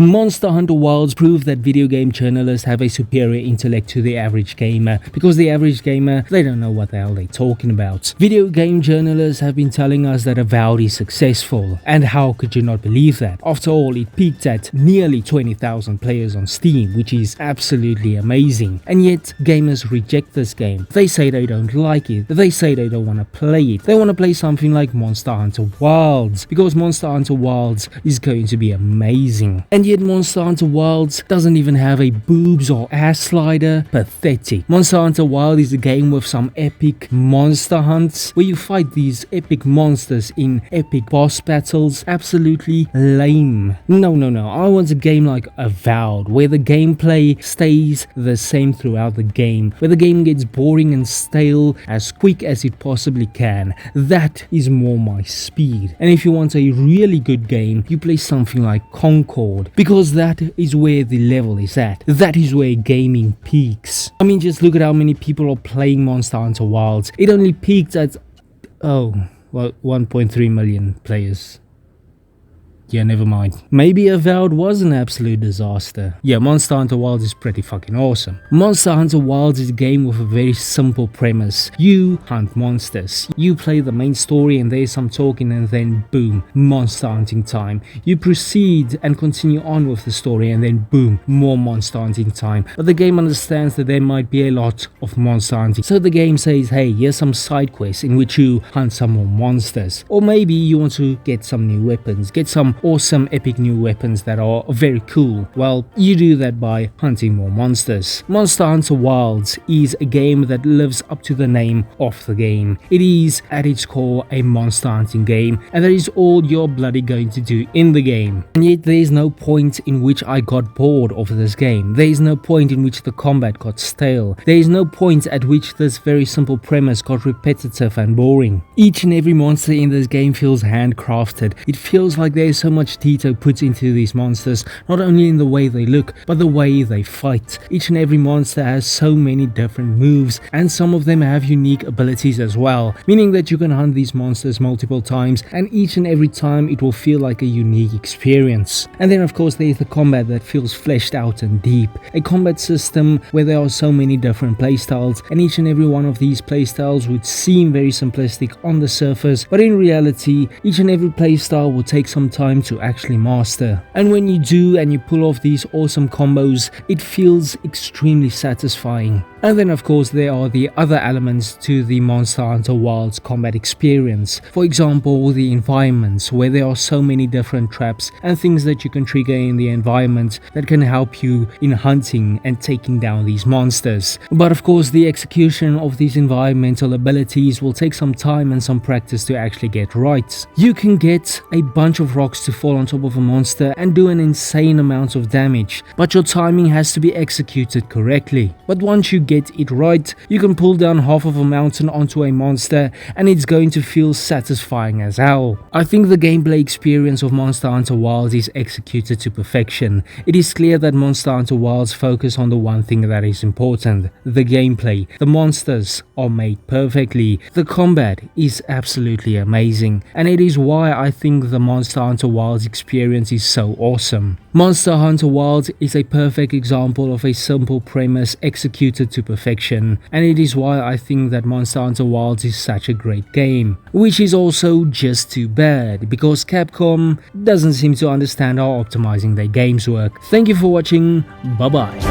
Monster Hunter Wilds proved that video game journalists have a superior intellect to the average gamer, because the average gamer, they don't know what the hell they're talking about. Video game journalists have been telling us that Avowed is successful, and how could you not believe that? After all, it peaked at nearly 20,000 players on Steam, which is absolutely amazing. And yet, gamers reject this game. They say they don't like it, they say they don't want to play it. They want to play something like Monster Hunter Wilds, because Monster Hunter Wilds is going to be amazing. And yet Monster Hunter Wilds doesn't even have a boobs or ass slider. Pathetic. Monster Hunter Wilds is a game with some epic monster hunts where you fight these epic monsters in epic boss battles. Absolutely lame. No. I want a game like Avowed, where the gameplay stays the same throughout the game, where the game gets boring and stale as quick as it possibly can. That is more my speed. And if you want a really good game, you play something like Concord, because that is where the level is at. That is where gaming peaks. I mean, just look at how many people are playing Monster Hunter Wilds. It only peaked at 1.3 million players. Yeah, never mind. Maybe Avowed was an absolute disaster. Yeah, Monster Hunter Wilds is pretty fucking awesome. Monster Hunter Wilds is a game with a very simple premise. You hunt monsters. You play the main story and there's some talking and then boom, monster hunting time. You proceed and continue on with the story and then boom, more monster hunting time. But the game understands that there might be a lot of monster hunting. So the game says, hey, here's some side quests in which you hunt some more monsters. Or maybe you want to get some new weapons, get some awesome epic new weapons that are very cool. Well, you do that by hunting more monsters. Monster Hunter Wilds is a game that lives up to the name of the game. It is at its core a monster hunting game, and that is all you're bloody going to do in the game. And yet there is no point in which I got bored of this game. There is no point in which the combat got stale. There is no point at which this very simple premise got repetitive and boring. Each and every monster in this game feels handcrafted. It feels like there is so much detail put into these monsters, not only in the way they look, but the way they fight. Each and every monster has so many different moves, and some of them have unique abilities as well, meaning that you can hunt these monsters multiple times, and each and every time it will feel like a unique experience. And then of course there is the combat that feels fleshed out and deep. A combat system where there are so many different playstyles, and each and every one of these playstyles would seem very simplistic on the surface, but in reality, each and every playstyle will take some time to actually master. And when you do and you pull off these awesome combos, it feels extremely satisfying. And then of course there are the other elements to the Monster Hunter Wilds combat experience. For example, the environments, where there are so many different traps and things that you can trigger in the environment that can help you in hunting and taking down these monsters. But of course the execution of these environmental abilities will take some time and some practice to actually get right. You can get a bunch of rocks to fall on top of a monster and do an insane amount of damage, but your timing has to be executed correctly. But once you get it right, you can pull down half of a mountain onto a monster and it's going to feel satisfying as hell. I think the gameplay experience of Monster Hunter Wilds is executed to perfection. It is clear that Monster Hunter Wilds focus on the one thing that is important, the gameplay. The monsters are made perfectly. The combat is absolutely amazing, and it is why I think the Monster Hunter Wilds experience is so awesome. Monster Hunter Wilds is a perfect example of a simple premise executed to perfection, and it is why I think that Monster Hunter Wilds is such a great game. Which is also just too bad, because Capcom doesn't seem to understand how optimizing their games work. Thank you for watching, bye bye.